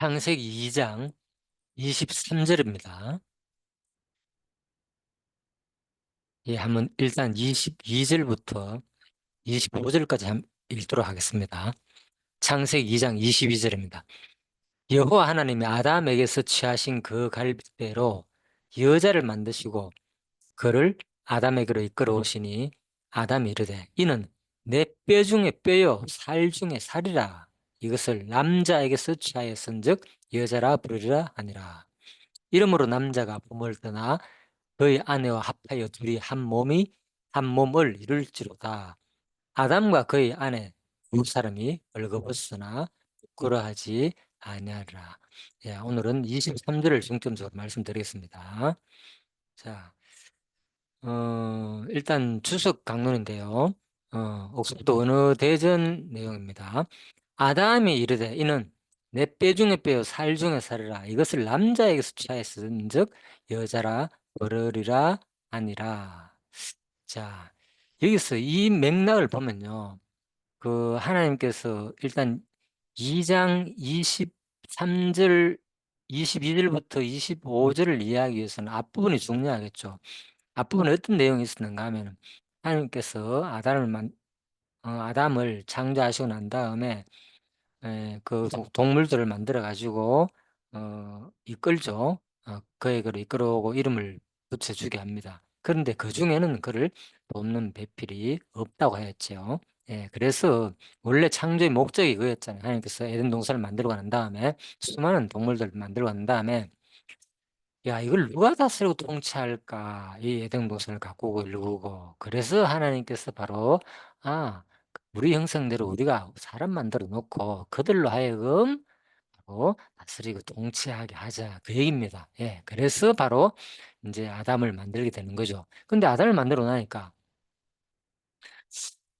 창세기 2장 23절입니다. 예, 한번 일단 22절부터 25절까지 읽도록 하겠습니다. 창세기 2장 22절입니다. 여호와 하나님이 아담에게서 취하신 그 갈빗대로 여자를 만드시고 그를 아담에게로 이끌어 오시니 아담이 이르되 이는 내 뼈 중에 뼈요 살 중에 살이라. 이것을 남자에게서 취하였은즉 여자라 부르리라 하니라. 이러므로 남자가 부모를 떠나 그의 아내와 합하여 둘이 한 몸이 한 몸을 이룰지로다. 아담과 그의 아내 두 사람이 벌거벗으나 부끄러워하지 아니하리라. 예, 오늘은 23절을 중점적으로 말씀드리겠습니다. 자, 일단 주석 강론인데요. 옥스퍼드 언어 대전 내용입니다. 아담이 이르되 이는 내 뼈 중에 뼈요 살 중에 살이라. 이것을 남자에게서 취하였은즉 여자라 버르리라 아니라. 자, 여기서 이 맥락을 보면요. 그 하나님께서 일단 2장 23절, 22절부터 25절을 이해하기 위해서는 앞부분이 중요하겠죠. 앞부분에 어떤 내용이 있었는가 하면 하나님께서 아담을 창조하시고 난 다음에 그 동물들을 만들어 가지고 이끌죠. 그에게로 이끌어오고 이름을 붙여주게 합니다. 그런데 그 중에는 그를 돕는 배필이 없다고 하였죠. 예, 그래서 원래 창조의 목적이 그였잖아요. 하나님께서 에덴 동산을 만들고 난 다음에 수많은 동물들을 만들고 난 다음에 야, 이걸 누가 다스리고 통치할까? 이 에덴 동산을 가꾸고 이루고. 그래서 하나님께서 바로 우리 형상대로 우리가 사람 만들어 놓고 그들로 하여금 바로 다스리고 통치하게 하자. 그 얘기입니다. 예. 그래서 바로 이제 아담을 만들게 되는 거죠. 근데 아담을 만들어 나니까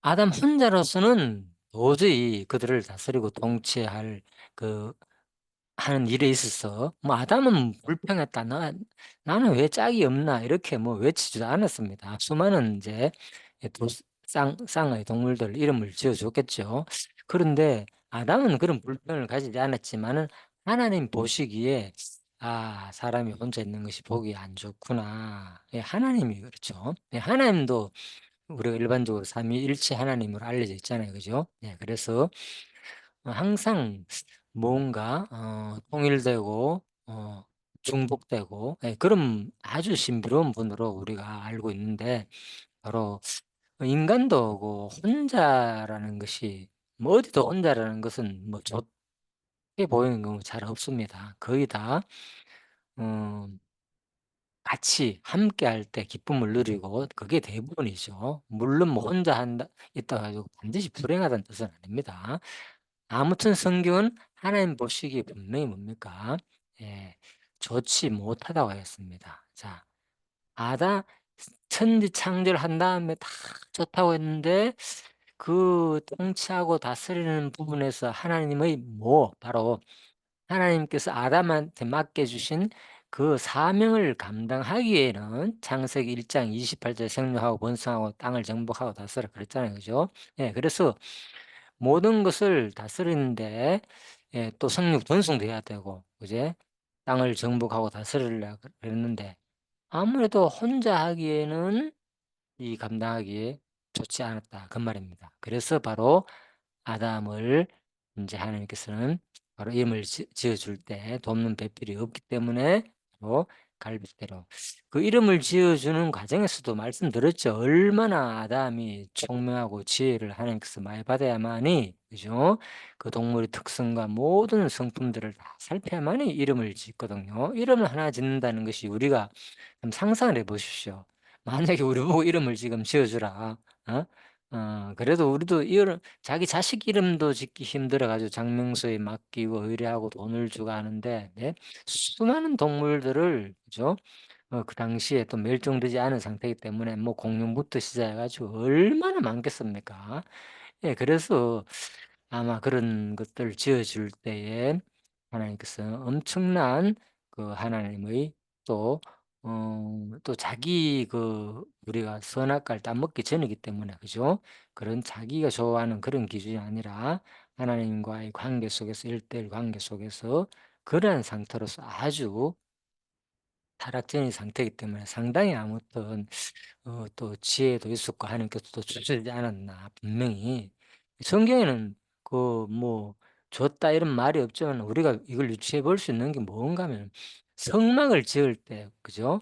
아담 혼자로서는 도저히 그들을 다스리고 통치할 그 하는 일에 있어서 뭐 아담은 불평했다. 나는 왜 짝이 없나 이렇게 뭐 외치지도 않았습니다. 수많은 이제 쌍의 동물들 이름을 지어줬겠죠. 그런데 아담은 그런 불평을 가지지 않았지만은 하나님 보시기에 사람이 혼자 있는 것이 보기 안 좋구나. 예, 하나님이 그렇죠. 예, 하나님도 우리가 일반적으로 삼위일체 하나님으로 알려져 있잖아요. 그죠? 예, 그래서 항상 뭔가 통일되고 중복되고 그런 아주 신비로운 분으로 우리가 알고 있는데 바로 인간도 혼자라는 것이 뭐 어디도 혼자라는 것은 뭐 좋게 보이는 경우 잘 없습니다. 거의 다 어, 같이 함께할 때 기쁨을 누리고 그게 대부분이죠. 물론 뭐 혼자 있다 가지고 반드시 불행하다는 뜻은 아닙니다. 아무튼 성경은 하나님 보시기에 분명히 뭡니까? 예, 좋지 못하다고 하였습니다. 자, 천지 창조를 한 다음에 다 좋다고 했는데 그 통치하고 다스리는 부분에서 하나님의 바로 하나님께서 아담한테 맡겨주신 그 사명을 감당하기에는 창세기 1장 28절 생육하고 번성하고 땅을 정복하고 다스려 그랬잖아요. 그죠? 예, 그래서 모든 것을 다스리는데 또 성육 전승도 해야 되고 그제 땅을 정복하고 다스리려 그랬는데 아무래도 혼자 하기에는 이 감당하기에 좋지 않았다 그 말입니다. 그래서 바로 아담을 이제 하나님께서는 바로 이름을 지어줄 때 돕는 배필이 없기 때문에 바로 갈빗대로 그 이름을 지어주는 과정에서도 말씀드렸죠. 얼마나 아담이 총명하고 지혜를 하나님께서 많이 받아야만이 그죠? 그 동물의 특성과 모든 성품들을 다 살펴야만이 이름을 짓거든요. 이름을 하나 짓는다는 것이 우리가 좀 상상을 해보십시오. 만약에 우리 보고 이름을 지금 지어주라. 어? 그래도 우리도 이름 자기 자식 이름도 짓기 힘들어 가지고 장명소에 맡기고 의뢰하고 돈을 주고 하는데 수많은 동물들을 그죠? 그 당시에 또 멸종되지 않은 상태이기 때문에 뭐 공룡부터 시작해 가지고 얼마나 많겠습니까? 예, 그래서 아마 그런 것들을 지어줄 때에 하나님께서 엄청난 그 하나님의 또 또 자기 우리가 선악과를 따먹기 전이기 때문에 그죠? 그런 자기가 좋아하는 그런 기준이 아니라 하나님과의 관계 속에서 1:1 관계 속에서 그러한 상태로서 아주 타락전인 상태이기 때문에 상당히 아무튼 또 지혜도 있었고 하나님께서 또 주시지 않았나 분명히. 성경에는 그 뭐 줬다 이런 말이 없지만 우리가 이걸 유추해 볼 수 있는 게 뭔가 하면 성막을 지을 때 그죠?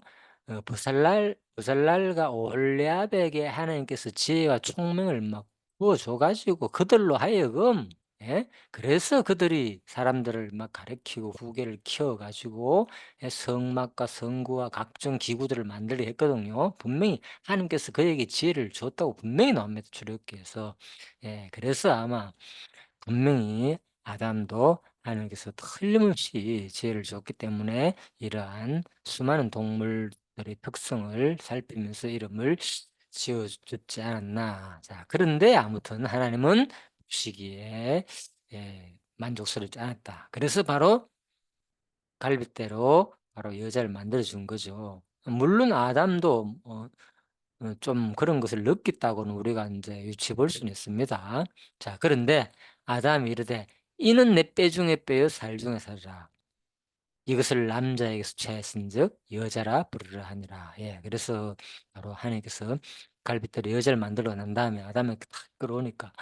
버살랄과 올레압에게 하나님께서 지혜와 총명을 막 부어 줘 가지고 그들로 하여금, 예, 그래서 그들이 사람들을 막 가르치고 후계를 키워 가지고 성막과 성구와 각종 기구들을 만들게 했거든요. 분명히 하나님께서 그에게 지혜를 줬다고 분명히 나옵니다, 출애굽기에서. 예, 그래서 아마 분명히 아담도 하나님께서 틀림없이 지혜를 줬기 때문에 이러한 수많은 동물들의 특성을 살피면서 이름을 지어 줬지 않았나. 자, 그런데 아무튼 하나님은 보시기에 만족스럽지 않았다. 그래서 바로 갈빗대로 바로 여자를 만들어 준 거죠. 물론 아담도 좀 그런 것을 느꼈다고는 우리가 이제 유추해 볼 수는 있습니다. 자, 그런데 아담이 이르되 "이는 내 뼈 중에 뼈요 살 중에 살이라. 이것을 남자에게서 취하였은즉 여자라 부르라 하니라." 예, 그래서 바로 하나님께서 갈빗대로 여자를 만들어 난 다음에 아담에게 탁 끌어오니까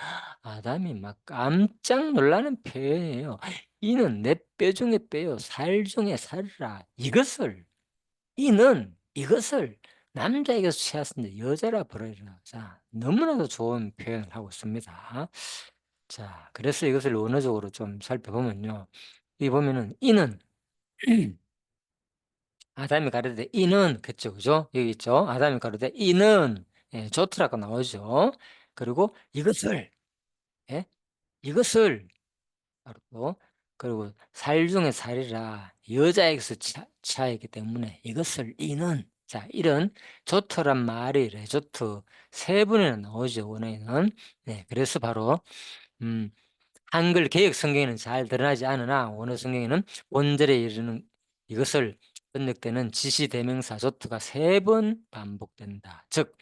아담이 막 깜짝 놀라는 표현이에요. "이는 내 뼈 중에 뼈요 살 중에 살이라. 이것을 남자에게서 취하였는데 여자라 부르리라." 자, 너무나도 좋은 표현을 하고 있습니다. 자, 그래서 이것을 원어적으로 좀 살펴보면요. 이 보면은 이는 아담이 가로되 이는 그죠, 그죠? 여기 있죠. 아담이 가로되 이는, 예, 좋더라고 나오죠. 그리고 이것을, 예, 이것을 바로 또, 그리고 살 중에 살이라 여자에게서 차이기 때문에 이것을 이는, 자, 이런 조트란 말이 레조트 세 번이나 나오죠, 원어에는. 네, 그래서 바로 음 한글 개역 성경에는 잘 드러나지 않으나 원어 성경에는 본절에 이르는 이것을 번역되는 지시 대명사 조트가 세 번 반복된다. 즉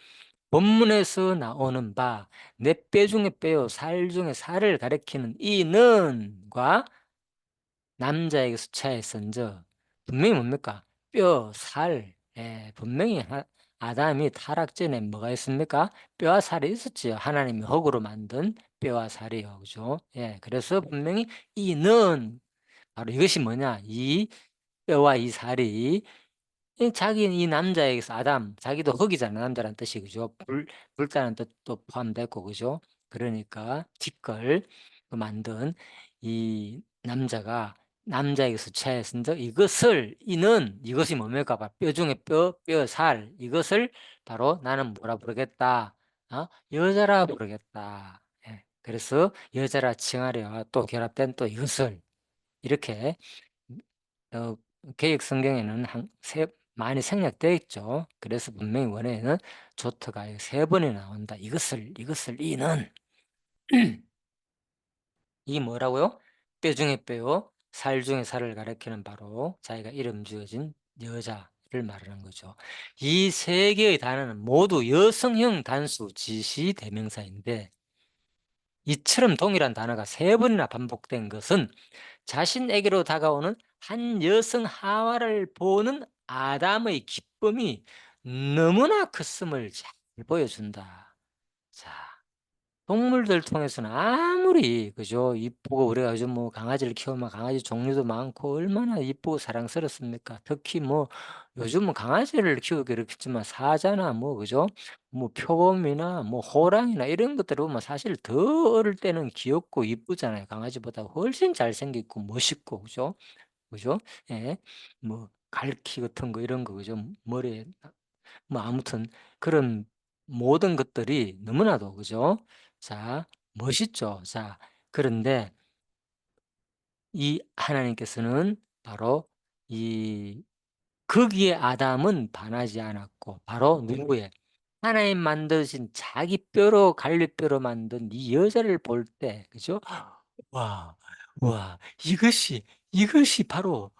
본문에서 나오는 바 내 뼈 중에 뼈요 살 중에 살을 가리키는 이는과 남자에게서 차에선저 분명히 뭡니까? 뼈, 살. 예, 분명히 아담이 타락 전에 뭐가 있습니까? 뼈와 살이 있었지요. 하나님이 흙으로 만든 뼈와 살이요. 그죠? 예, 그래서 분명히 이는 바로 이것이 뭐냐? 이 뼈와 이 살이 이 남자에게서 아담, 자기도 흙이잖아, 남자란 뜻이. 그죠? 불자는 뜻도 포함됐고, 그죠? 그러니까 티끌 만든 이 남자가 남자에게서 취하였은즉 이것이 뭡니까? 바로 뼈 중에 뼈 살, 이것을 바로 나는 뭐라 부르겠다? 여자라 부르겠다. 예. 그래서 여자라 칭하려와 또 결합된 또 이것을 이렇게 어 개역 성경에는 한 세 많이 생략되어 있죠. 그래서 분명히 원어에는 조트가 세 번이나 나온다. 이것을 이는 이게 뭐라고요? 뼈 중에 뼈요 살 중에 살을 가리키는 바로 자기가 이름 지어진 여자를 말하는 거죠. 이 세 개의 단어는 모두 여성형 단수 지시 대명사인데 이처럼 동일한 단어가 세 번이나 반복된 것은 자신에게로 다가오는 한 여성 하와를 보는 아담의 기쁨이 너무나 컸음을 잘 보여준다. 자, 동물들 통해서는 아무리 그죠? 이쁘고 우리가 요즘 뭐 강아지를 키우면 강아지 종류도 많고 얼마나 이쁘고 사랑스럽습니까? 특히 뭐 요즘은 강아지를 키우기 그렇겠지만 사자나 뭐 그죠? 뭐 표범이나 뭐 호랑이나 이런 것들을 보면 사실 더 어릴 때는 귀엽고 이쁘잖아요. 강아지보다 훨씬 잘생겼고 멋있고 그죠? 그죠? 예. 뭐 갈퀴 같은 거 이런 거 그죠? 머리에 뭐 아무튼 그런 모든 것들이 너무나도 그죠? 자, 멋있죠. 자, 그런데 이 하나님께서는 바로 이 거기에 아담은 반하지 않았고 바로 누구의 하나님 만드신 자기 뼈로 갈빗뼈로 만든 이 여자를 볼 때 그죠? 와. 와. 이것이 바로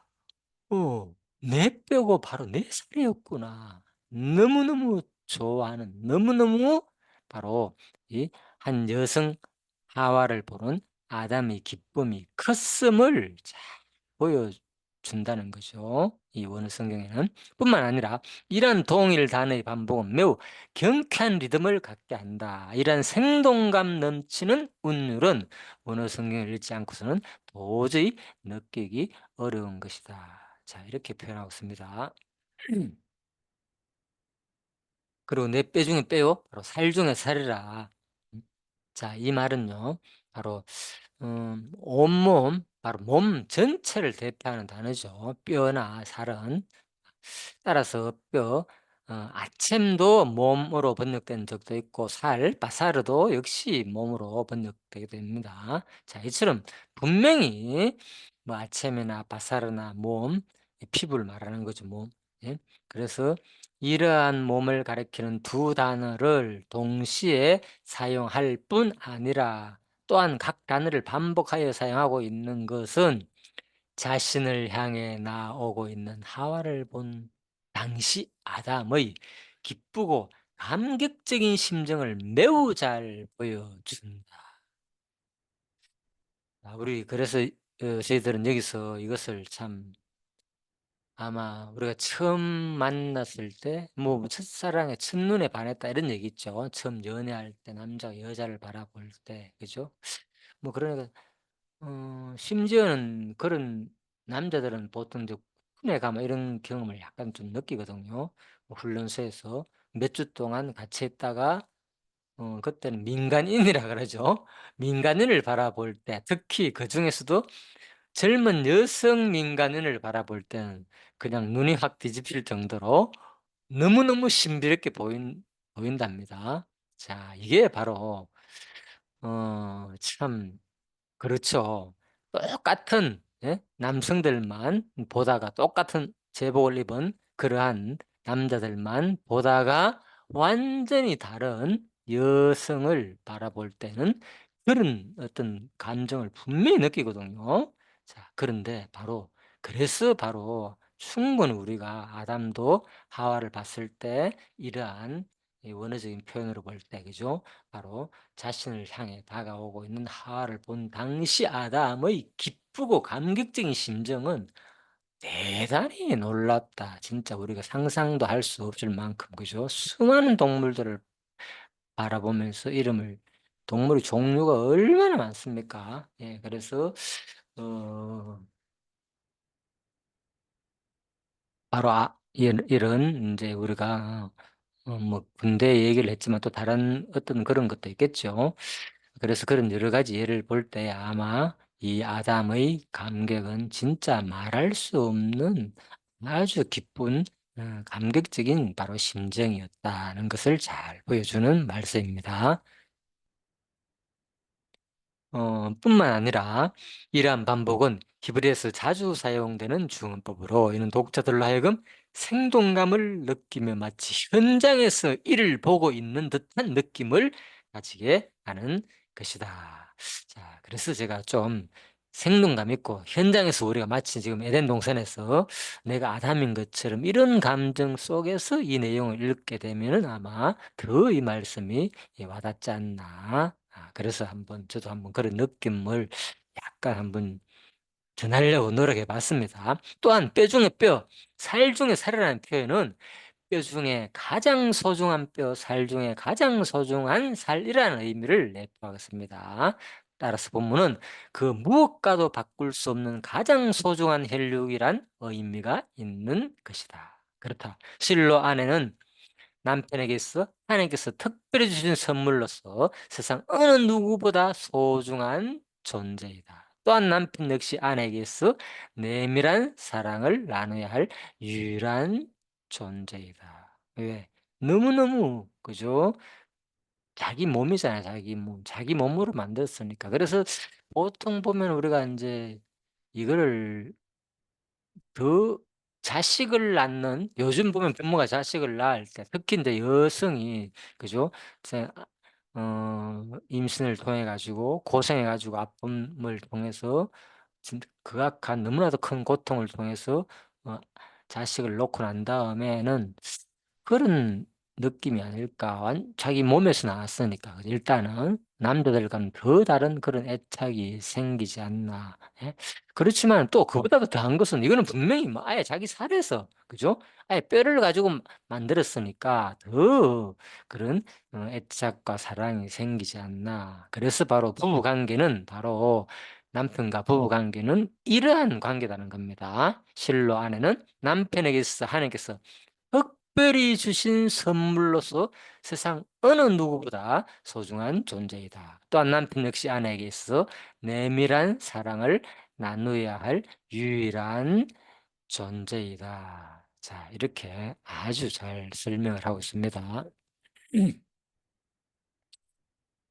내 뼈고 바로 내 살이었구나. 너무너무 좋아하는 너무너무 바로 이 한 여성 하와를 보는 아담의 기쁨이 컸음을 잘 준다는 거죠, 이 원어 성경에는. 뿐만 아니라 이러한 동일 단어의 반복은 매우 경쾌한 리듬을 갖게 한다. 이러한 생동감 넘치는 운율은 원어 성경을 읽지 않고서는 도저히 느끼기 어려운 것이다. 자, 이렇게 표현하고 있습니다. 그리고 내 뼈 중에 뼈요, 바로 살 중에 살이라. 자, 이 말은요, 바로 온몸, 바로 몸 전체를 대표하는 단어죠. 뼈나 살은. 따라서 뼈, 아침도 몸으로 번역된 적도 있고 바사르도 역시 몸으로 번역되게 됩니다. 자, 이처럼 분명히 뭐 아침이나 바사르나 몸, 이 피부를 말하는 거죠, 몸. 예. 그래서 이러한 몸을 가리키는 두 단어를 동시에 사용할 뿐 아니라 또한 각 단어를 반복하여 사용하고 있는 것은 자신을 향해 나오고 있는 하와를 본 당시 아담의 기쁘고 감격적인 심정을 매우 잘 보여준다. 우리 그래서 저희들은 여기서 이것을 참, 아마 우리가 처음 만났을 때 뭐 첫사랑에 첫눈에 반했다 이런 얘기 있죠. 처음 연애할 때 남자가 여자를 바라볼 때, 그죠? 뭐 그러니까 심지어는 그런 남자들은 보통 이제 군에 가면 이런 경험을 약간 좀 느끼거든요. 뭐 훈련소에서 몇 주 동안 같이 있다가 그때는 민간인이라 그러죠. 민간인을 바라볼 때, 특히 그중에서도 젊은 여성 민간인을 바라볼 때는 그냥 눈이 확 뒤집힐 정도로 너무너무 신비롭게 보인답니다. 자, 이게 바로 참, 그렇죠. 똑같은, 예? 남성들만 보다가, 똑같은 제복을 입은 그러한 남자들만 보다가 완전히 다른 여성을 바라볼 때는 그런 어떤 감정을 분명히 느끼거든요. 자, 그런데 그래서 바로 충분히 우리가 아담도 하와를 봤을 때 이러한 이 원어적인 표현으로 볼 때, 그죠? 바로 자신을 향해 다가오고 있는 하와를 본 당시 아담의 기쁘고 감격적인 심정은 대단히 놀랍다. 진짜 우리가 상상도 할 수 없을 만큼, 그죠? 수많은 동물들을 바라보면서 동물의 종류가 얼마나 많습니까? 예, 그래서 어 바로 이런 인제 우리가 뭐 군대 얘기를 했지만 또 다른 어떤 그런 것도 있겠죠. 그래서 그런 여러 가지 예를 볼 때 아마 이 아담의 감격은 진짜 말할 수 없는 아주 기쁜, 감격적인 바로 심정이었다는 것을 잘 보여주는 말씀입니다. 뿐만 아니라 이러한 반복은 히브리에서 자주 사용되는 중언법으로 이는 독자들로 하여금 생동감을 느끼며 마치 현장에서 이를 보고 있는 듯한 느낌을 가지게 하는 것이다. 자, 그래서 제가 좀 생동감 있고 현장에서 우리가 마치 지금 에덴 동산에서 내가 아담인 것처럼 이런 감정 속에서 이 내용을 읽게 되면은 아마 더 이 말씀이 와닿지 않나. 그래서 저도 한번 그런 느낌을 약간 한번 전하려고 노력해 봤습니다. 또한 뼈 중에 뼈, 살 중에 살이라는 표현은 뼈 중에 가장 소중한 뼈, 살 중에 가장 소중한 살이라는 의미를 내포하겠습니다. 따라서 본문은 그 무엇과도 바꿀 수 없는 가장 소중한 혈육이란 의미가 있는 것이다. 그렇다. 실로 아내는 남편에게서 하나님께서 특별히 주신 선물로서 세상 어느 누구보다 소중한 존재이다. 또한 남편 역시 아내에게서 내밀한 사랑을 나눠야 할 유일한 존재이다. 왜? 너무너무, 그죠? 자기 몸이잖아요. 자기 몸. 자기 몸으로 만들었으니까. 그래서 보통 보면 우리가 이제 이거를 더 자식을 낳는, 요즘 보면 부모가 자식을 낳을 때 특히 인제 여성이, 그죠? 이제 임신을 통해 가지고 고생해 가지고 아픔을 통해서 극악한 너무나도 큰 고통을 통해서 어 자식을 놓고 난 다음에는 그런 느낌이 아닐까. 자기 몸에서 나왔으니까 일단은. 남자들과는 더 다른 그런 애착이 생기지 않나. 예? 그렇지만 또 그보다도 더한 것은 이거는 분명히 뭐 아예 자기 살에서 그죠? 아예 뼈를 가지고 만들었으니까 더 그런 애착과 사랑이 생기지 않나. 그래서 바로 부부 관계는 바로 남편과 부부 관계는 이러한 관계라는 겁니다. 실로 아내는 남편에게서 하나님께서 특별히 주신 선물로서 세상 어느 누구보다 소중한 존재이다. 또한 남편 역시 아내에게 있어 내밀한 사랑을 나누어야 할 유일한 존재이다. 자, 이렇게 아주 잘 설명을 하고 있습니다.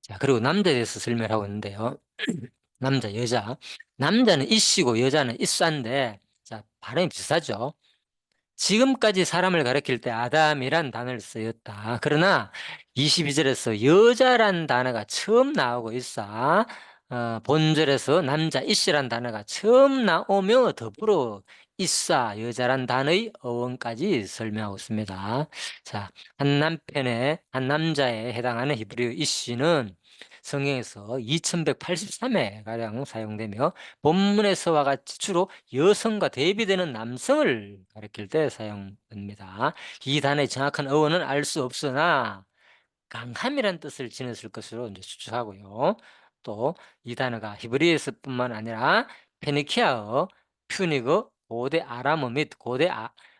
자, 그리고 남자에 대해서 설명을 하고 있는데요. 남자, 여자. 남자는 이씨고 여자는 이싸인데, 자, 발음이 비슷하죠. 지금까지 사람을 가리킬 때 아담이란 단어를 쓰였다. 그러나 22절에서 여자란 단어가 처음 나오고 있어. 본절에서 남자 이씨란 단어가 처음 나오며 더불어 이싸 여자란 단어의 어원까지 설명하고 있습니다. 자, 한 남자에 해당하는 히브리어 이씨는 성경에서 2183회 가량 사용되며 본문에서와 같이 주로 여성과 대비되는 남성을 가리킬 때 사용됩니다. 이 단어의 정확한 어원은 알 수 없으나 강함이란 뜻을 지녔을 것으로 이제 추측하고요. 또 이 단어가 히브리어에서뿐만 아니라 페니키아어, 퓨닉어, 고대 아람어 및 고대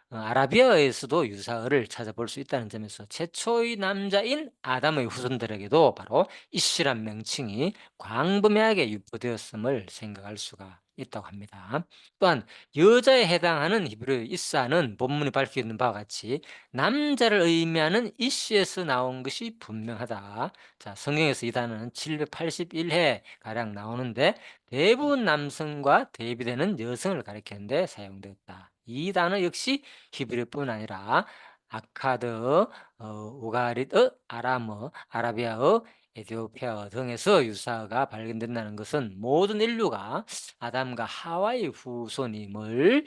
아라비아어에서도 유사어를 찾아볼 수 있다는 점에서 최초의 남자인 아담의 후손들에게도 바로 이씨란 명칭이 광범위하게 유포되었음을 생각할 수가 있다고 합니다. 또한 여자에 해당하는 히브리어 이사는 본문이 밝히고 있는 바와 같이 남자를 의미하는 이씨에서 나온 것이 분명하다. 자, 성경에서 이 단어는 781회 가량 나오는데 대부분 남성과 대비되는 여성을 가리키는데 사용되었다. 이 단어 역시 히브리어뿐 아니라 아카드, 우가리트, 아람어, 아라비아어, 에티오피아어 등에서 유사어가 발견된다는 것은 모든 인류가 아담과 하와의 후손임을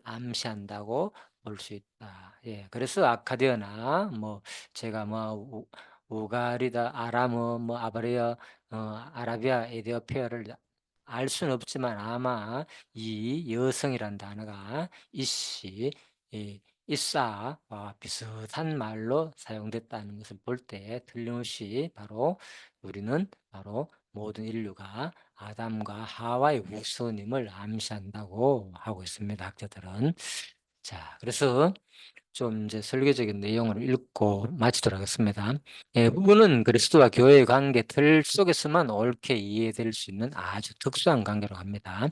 암시한다고 볼 수 있다. 예, 그래서 아카디어나 뭐 제가 뭐 우가리다, 아람어, 뭐 아바리아, 아라비아, 에티오피아를 알 수는 없지만 아마 이 여성이란 단어가 이씨, 이 이사와 비슷한 말로 사용됐다는 것을 볼 때 틀림없이 바로 우리는 바로 모든 인류가 아담과 하와의 후손임을 암시한다고 하고 있습니다. 학자들은. 자, 그래서 좀 이제 설교적인 내용을 읽고 마치도록 하겠습니다. 예, 부부는 그리스도와 교회의 관계 틀 속에서만 옳게 이해될 수 있는 아주 특수한 관계로 합니다.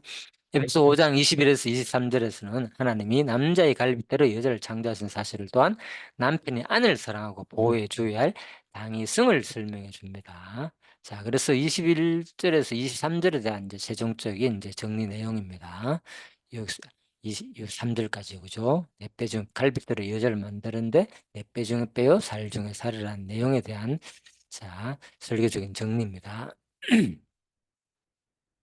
에베소 5장 21에서 23절에서는 하나님이 남자의 갈빗대로 여자를 창조하신 사실을 또한 남편이 아내를 사랑하고 보호해 줘야 할 당위성을 설명해 줍니다. 자, 그래서 21절에서 23절에 대한 이제 최종적인 이제 정리 내용입니다. 여기서 23절까지 그죠? 네 배 중 갈빗대로 여자를 만드는데 네 배 중에 빼요 살 중에 살이라는 내용에 대한 자 설교적인 정리입니다.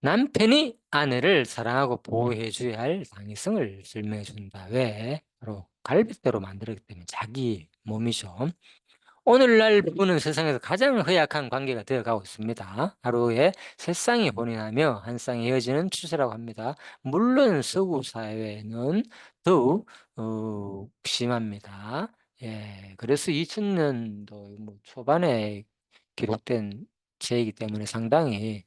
남편이 아내를 사랑하고 보호해 줘야 할 당위성을 설명해 준다. 왜? 바로 갈빗대로 만들었기 때문에 자기 몸이죠. 오늘날 부부는 세상에서 가장 허약한 관계가 되어가고 있습니다. 하루에 세 쌍이 혼인하며 한 쌍이 헤어지는 추세라고 합니다. 물론 서구 사회는 더욱 심합니다. 예, 그래서 2000년도 뭐 초반에 기록된 제이기 때문에 상당히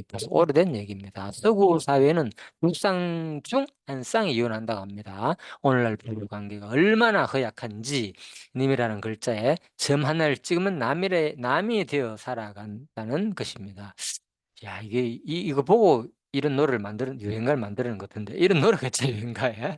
벌써 오래된 얘기입니다. 서구 사회는 두 쌍 중 한 쌍이 이혼한다고 합니다. 오늘날 부부 관계가 얼마나 허약한지 님이라는 글자에 점 하나를 찍으면 남이 되어 살아간다는 것입니다. 야, 이거 보고 이런 노래를 유행가를 만드는 것 같은데, 이런 노래가 진짜 유행가야?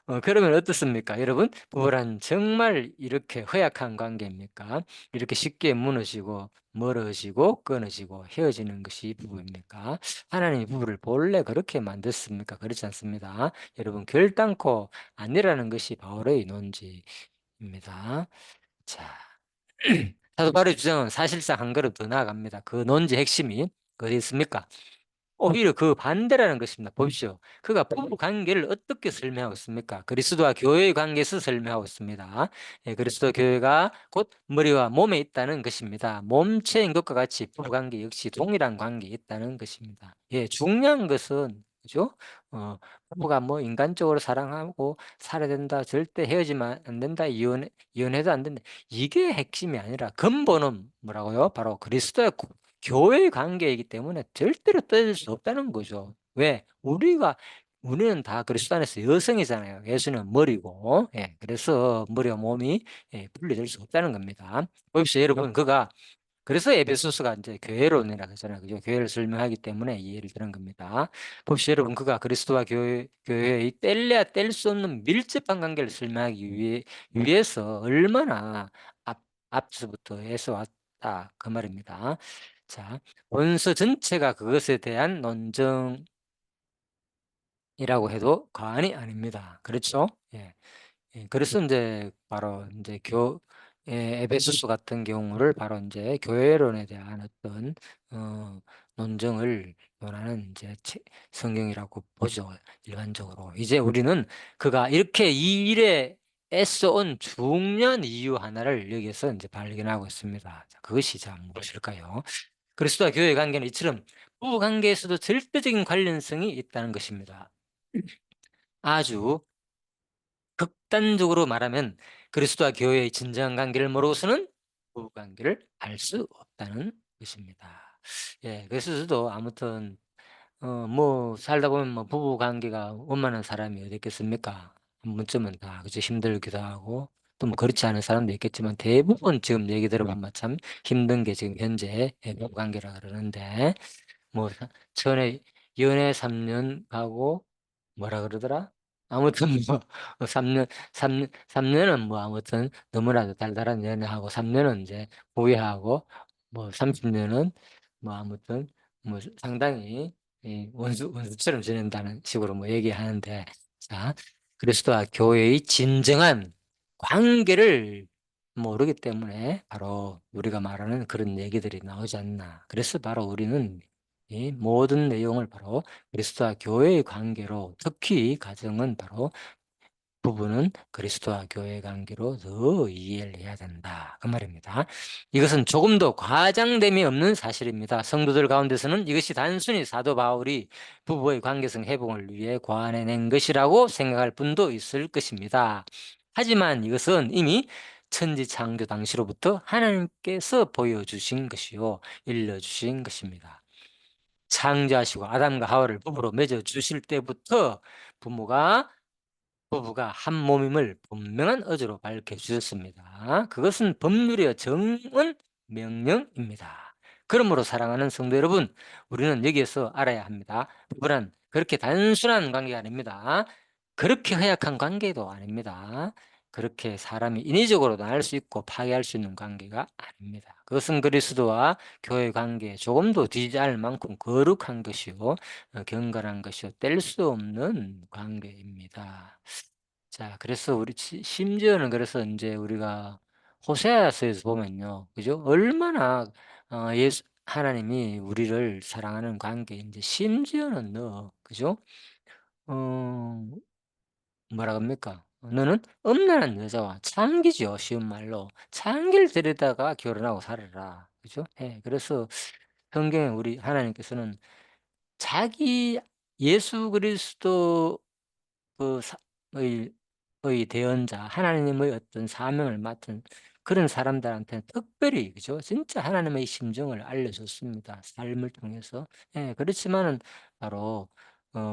어, 그러면 어떻습니까? 여러분, 부부란 정말 이렇게 허약한 관계입니까? 이렇게 쉽게 무너지고, 멀어지고, 끊어지고, 헤어지는 것이 부부입니까? 하나님이 부부를 본래 그렇게 만들었습니까? 그렇지 않습니다. 여러분, 결단코 아니라는 것이 바울의 논지입니다. 자, 사도 바울의 주장은 사실상 한 걸음 더 나아갑니다. 그 논지 핵심이 어디 있습니까? 오히려 그 반대라는 것입니다. 보십시오. 그가 부부 관계를 어떻게 설명하고 있습니까? 그리스도와 교회의 관계에서 설명하고 있습니다. 예, 그리스도 교회가 곧 머리와 몸에 있다는 것입니다. 몸체인 것과 같이 부부 관계 역시 동일한 관계에 있다는 것입니다. 예, 중요한 것은 그죠? 어, 부부가 뭐 인간적으로 사랑하고 살아야 된다, 절대 헤어지면 안 된다, 이혼해도 안 된다. 이게 핵심이 아니라 근본은 뭐라고요? 바로 그리스도의 교회의 관계이기 때문에 절대로 떠날 수 없다는 거죠. 왜? 우리는 다 그리스도 안에서 여성이잖아요. 예수는 머리고. 예. 그래서 머리와 몸이 예, 분리될 수 없다는 겁니다. 보십시오, 여러분. 그래서 에베소서가 이제 교회론이라 그러잖아요. 그죠? 교회를 설명하기 때문에 이 예를 드는 겁니다. 보십시오, 여러분. 그가 그리스도와 교회의 뗄래야 뗄 수 없는 밀접한 관계를 설명하기 위해서 얼마나 앞서부터 해서 왔다. 그 말입니다. 자, 원서 전체가 그것에 대한 논증이라고 해도 과언이 아닙니다. 그렇죠? 예. 예, 그래서 이제 바로 이제 에베소서 같은 경우를 바로 이제 교회론에 대한 어떤 어 논증을 논하는 이제 성경이라고 보죠, 일반적으로. 이제 우리는 그가 이렇게 이 일에 애써온 중요한 이유 하나를 여기에서 이제 발견하고 있습니다. 자, 그것이 무엇일까요? 그리스도와 교회의 관계는 이처럼 부부 관계에서도 절대적인 관련성이 있다는 것입니다. 아주 극단적으로 말하면 그리스도와 교회의 진정한 관계를 모르고서는 부부 관계를 알 수 없다는 것입니다. 예, 그래서 저도 아무튼 뭐 살다 보면 뭐 부부 관계가 원만한 사람이 어디 있겠습니까? 한 번쯤은 다 그죠, 힘들기도 하고 또 뭐 그렇지 않은 사람도 있겠지만 대부분 지금 얘기 들어보면 참 힘든 게 지금 현재 예, 부부 관계라 그러는데 뭐 전에 연애 3년 가고 뭐라 그러더라? 아무튼 뭐 3년 3 년은 뭐 아무튼 너무나도 달달한 연애하고 3 년은 인제 후회하고 뭐 30 년은 뭐 아무튼 뭐 상당히 이 원수처럼 지낸다는 식으로 뭐 얘기하는데 자, 그리스도와 교회의 진정한 관계를 모르기 때문에 바로 우리가 말하는 그런 얘기들이 나오지 않나. 그래서 바로 우리는 이 모든 내용을 바로 그리스도와 교회의 관계로 특히 가정은 바로 부부는 그리스도와 교회의 관계로 더 이해를 해야 된다. 그 말입니다. 이것은 조금도 과장됨이 없는 사실입니다. 성도들 가운데서는 이것이 단순히 사도 바울이 부부의 관계성 회복을 위해 고안해낸 것이라고 생각할 분도 있을 것입니다. 하지만 이것은 이미 천지 창조 당시로부터 하나님께서 보여주신 것이요, 일러주신 것입니다. 창조하시고 아담과 하와를 부부로 맺어 주실 때부터 부모가 부부가 한 몸임을 분명한 어조로 밝혀 주셨습니다. 그것은 법률이요 정은 명령입니다. 그러므로 사랑하는 성도 여러분, 우리는 여기에서 알아야 합니다. 부부란 그렇게 단순한 관계가 아닙니다. 그렇게 허약한 관계도 아닙니다. 그렇게 사람이 인위적으로 나눌 수 있고 파괴할 수 있는 관계가 아닙니다. 그것은 그리스도와 교회 관계에 조금도 뒤지지 않을 만큼 거룩한 것이요, 경건한 것이요, 뗄 수 없는 관계입니다. 자, 그래서 우리 심지어는 그래서 이제 우리가 호세아서에서 보면요. 그죠? 얼마나 예수 하나님이 우리를 사랑하는 관계, 이제 심지어는 너 그죠? 어 뭐라 그럽니까? "너는 음란한 여자와 창기죠." 쉬운 말로. "창기를 데려다가 결혼하고 살아라." 그죠? 예. 그래서 성경에 우리 하나님께서는 자기 예수 그리스도 그 사 의 대언자, 하나님의 어떤 사명을 맡은 그런 사람들한테는 특별히 그죠, 진짜 하나님의 심정을 알려줬습니다, 삶을 통해서. 예, 그렇지만은 바로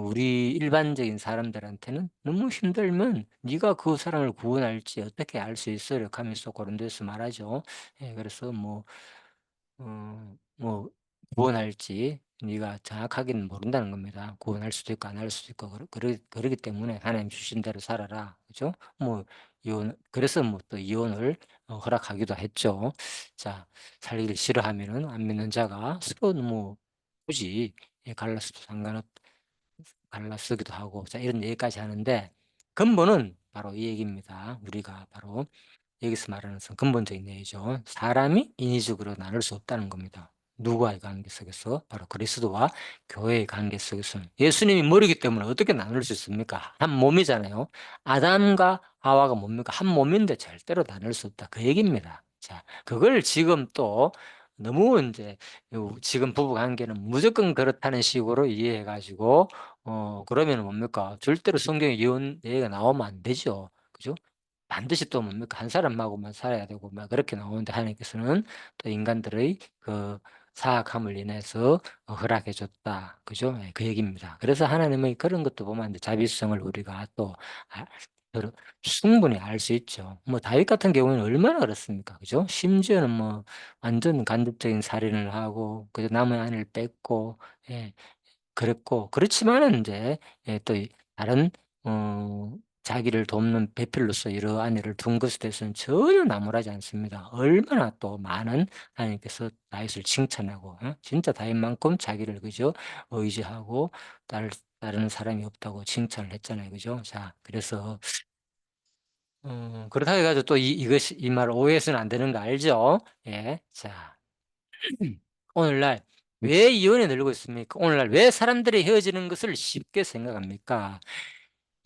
우리 일반적인 사람들한테는 "너무 힘들면 네가 그 사람을 구원할지 어떻게 알 수 있어?" 이렇게 하면서 그런 데서 말하죠. 예, 그래서 뭐 구원할지 네가 정확하게는 모른다는 겁니다. 구원할 수도 있고 안 할 수도 있고 그러기 때문에 "하나님 주신 대로 살아라." 그죠? 뭐 그래서 뭐 또 이혼을 허락하기도 했죠. 자, 살기를 싫어하면은 안 믿는 자가 서로 뭐 굳이 예 갈라서도 갈라서기도 하고 자, 이런 얘기까지 하는데 근본은 바로 이 얘기입니다. 우리가 바로 여기서 말하는 근본적인 얘기죠. 사람이 인위적으로 나눌 수 없다는 겁니다. 누구와의 관계 속에서? 바로 그리스도와 교회의 관계 속에서. 예수님이 머리이기 때문에 어떻게 나눌 수 있습니까? 한 몸이잖아요. 아담과 하와가 뭡니까? 한 몸인데 절대로 나눌 수 없다. 그 얘기입니다. 자, 그걸 지금 또 너무 인제 요 지금 부부 관계는 무조건 그렇다는 식으로 이해해 가지고 그러면은 뭡니까? 절대로 성경에 이혼 얘기가 나오면 안 되죠. 그죠? 반드시 또 뭡니까? 한 사람하고만 살아야 되고 막 그렇게 나오는데 하나님께서는 또 인간들의 그 사악함을 인해서 허락해 줬다. 그죠? 예, 그 얘기입니다. 그래서 하나님의 그런 것도 보면 이제 자비성을 우리가 또 아 여러 충분히 알 수 있죠. 뭐 다윗 같은 경우에는 얼마나 그렇습니까? 그죠? 심지어는 뭐 완전 간접적인 살인을 하고 그죠? 남의 아내를 뺏고 예. 그랬고 그렇지만은 인제 예 또 이 다른 어 자기를 돕는 배필로서 이러한 일을 둔 것에 대해서는 전혀 나무라지 않습니다. 얼마나 또 많은 하나님께서 다윗을 칭찬하고 진짜 다윗만큼 자기를 그죠 의지하고 따르는 사람이 없다고 칭찬을 했잖아요. 그죠? 자 그래서 그렇다고 해 가지고 또 이것이 이 말을 오해해서는 안 되는 거 알죠? 예. 자 오늘날 왜 이혼이 늘고 있습니까? 오늘날 왜 사람들이 헤어지는 것을 쉽게 생각합니까?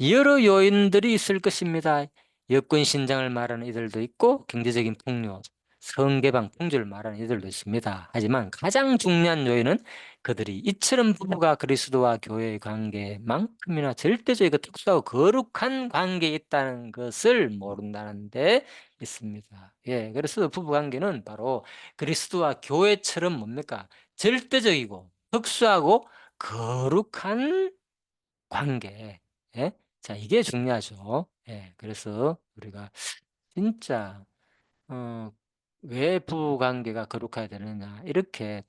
여러 요인들이 있을 것입니다. 여권 신장을 말하는 이들도 있고 경제적인 풍요, 성개방, 풍조를 말하는 이들도 있습니다. 하지만 가장 중요한 요인은 그들이 이처럼 부부가 그리스도와 교회의 관계만큼이나 절대적이고 특수하고 거룩한 관계에 있다는 것을 모른다는 데 있습니다. 예, 그래서 부부 관계는 바로 그리스도와 교회처럼 뭡니까? 절대적이고 특수하고 거룩한 관계. 예? 자 이게 중요하죠. 예. 그래서 우리가 진짜 어 '왜 부부관계가 거룩해야 되느냐.' 이렇게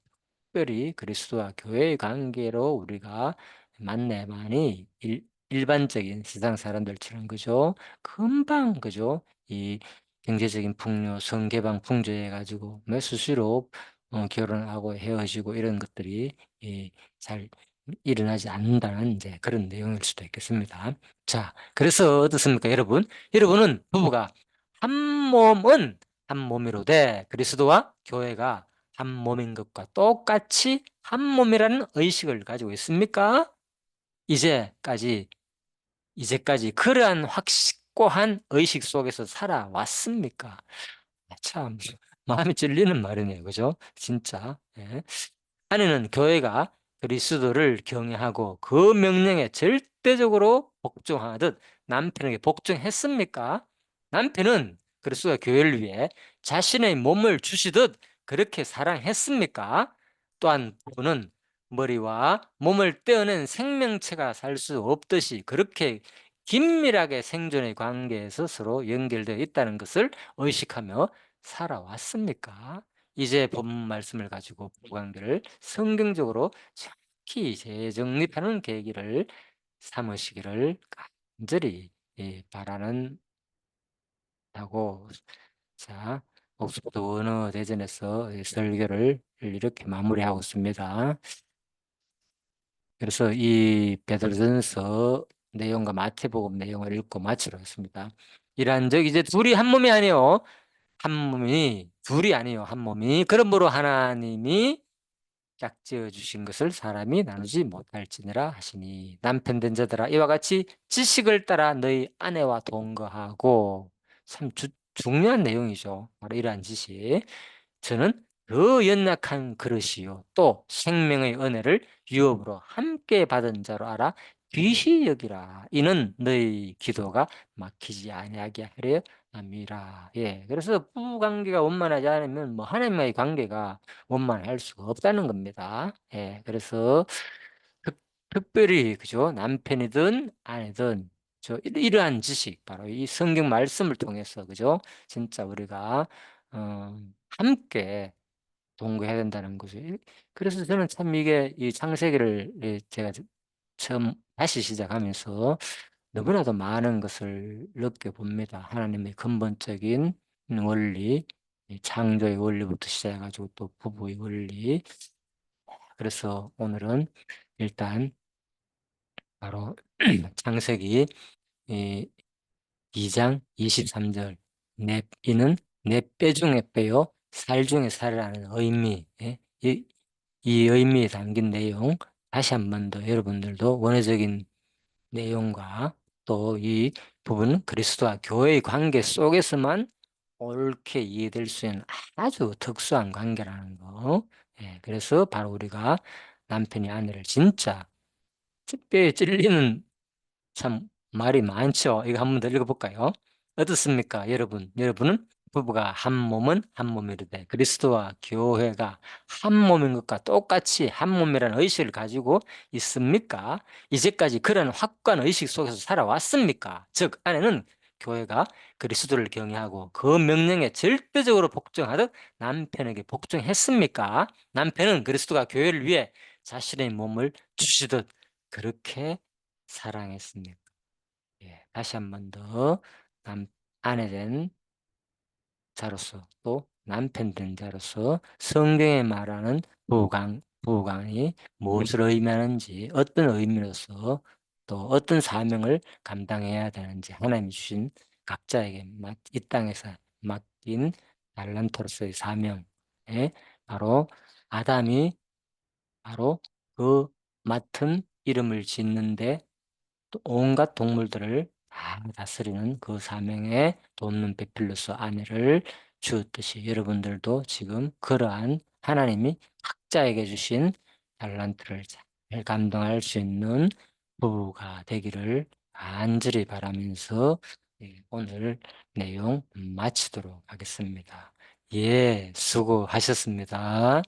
특별히 그리스도와 교회의 관계로 우리가 만나야만이 일반적인 세상 사람들처럼 그죠? 금방 그죠? 이 경제적인 풍요, 성개방 풍조해 가지고 뭐 수시로 결혼하고 헤어지고 이런 것들이 잘 일어나지 않는다는 이제 그런 내용일 수도 있겠습니다. 자 그래서 어떻습니까 여러분? 여러분은 부부가 한 몸은 한 몸이로되 그리스도와 교회가 한 몸인 것과 똑같이 한 몸이라는 의식을 가지고 있습니까? 이제까지 이제까지 그러한 확고한 의식 속에서 살아왔습니까? 참 마음이 찔리는 말이네요. 그죠? 진짜. 예. 아내는 교회가 그리스도를 경외하고 그 명령에 절대적으로 복종하듯 남편에게 복종했습니까? 남편은 그리스도가 교회를 위해 자신의 몸을 주시듯 그렇게 사랑했습니까? 또한 부부는 머리와 몸을 떼어낸 생명체가 살 수 없듯이 그렇게 긴밀하게 생존의 관계에서 서로 연결되어 있다는 것을 의식하며 살아왔습니까? 이제 본문 말씀을 가지고 부부관계를 성경적으로 정확히 재정립하는 계기를 삼으시기를 간절히 바라는 다고 자 옥스퍼드 원어 대전에서 이 설교를 이렇게 마무리하고 있습니다. 그래서 이 베드로전서 내용과 마태복음 내용을 읽고 마치려 했습니다. 이러한즉 이제 둘이 한 몸이 아니요 한 몸이 둘이 아니요 한 몸이 그러므로 하나님이 짝지어 주신 것을 사람이 나누지 못할지니라 하시니 남편 된 자들아 이와 같이 지식을 따라 너희 아내와 동거하고 참 중요한 내용이죠. 바로 이러한 지식. 저는 더 연약한 그릇이요 또 생명의 은혜를 유업으로 함께 받은 자로 알아 귀히 여기라. 이는 너희 기도가 막히지 아니하게 하려 함이라. 예. 그래서 부부 관계가 원만하지 않으면 뭐 하나님과의 관계가 원만할 수가 없다는 겁니다. 예. 그래서 특 특별히 그죠? 남편이든 아내든 이러한 지식 바로 이 성경 말씀을 통해서 그죠? 진짜 우리가 어 함께 동거해야 된다는 거죠. 그래서 저는 참 이게 이 창세기를 제가 처음 다시 시작하면서 너무나도 많은 것을 느껴봅니다. 하나님의 근본적인 원리, 이 창조의 원리부터 시작해 가지고 또 부부의 원리. 그래서 오늘은 일단 바로 창세기 이 2장 23절 "내 이는 내 뼈 중에 뼈요 살 중에 살이라는 의미 예 이 의미에 담긴 내용 다시 한 번 더 여러분들도 원어적인 내용과 또 이 부분은 그리스도와 교회의 관계 속에서만 옳게 이해될 수 있는 아주 특수한 관계라는 거. 예, 그래서 바로 우리가 남편이 아내를 진짜 뼈에 찔리는 참 말이 많죠. 이거 한 번 더 읽어볼까요? 어떻습니까, 여러분? 여러분은 부부가 한 몸은 한 몸이르되 그리스도와 교회가 한 몸인 것과 똑같이 한 몸이라는 의식을 가지고 있습니까? 이제까지 그런 확고한 의식 속에서 살아왔습니까? 즉, 아내는 교회가 그리스도를 경외하고 그 명령에 절대적으로 복종하듯 남편에게 복종했습니까? 남편은 그리스도가 교회를 위해 자신의 몸을 주시듯 그렇게 사랑했습니다. 예. 다시 한 번 더 남 아내 된 자로서 또 남편 된 자로서 성경에 말하는 부부간이 무엇을 의미하는지 어떤 의미로서 또 어떤 사명을 감당해야 되는지 하나님이 주신 각자에게 이 땅에서 맡긴 달란트로서의 사명에 바로 아담이 바로 그 맡은 이름을 짓는데 또 온갖 동물들을 다 다스리는 그 사명에 돕는 베필로스 아내를 주었듯이 여러분들도 지금 그러한 하나님이 각자에게 주신 달란트를 잘 감당할 수 있는 부부가 되기를 간절히 바라면서 오늘 내용 마치도록 하겠습니다. 예, 수고하셨습니다.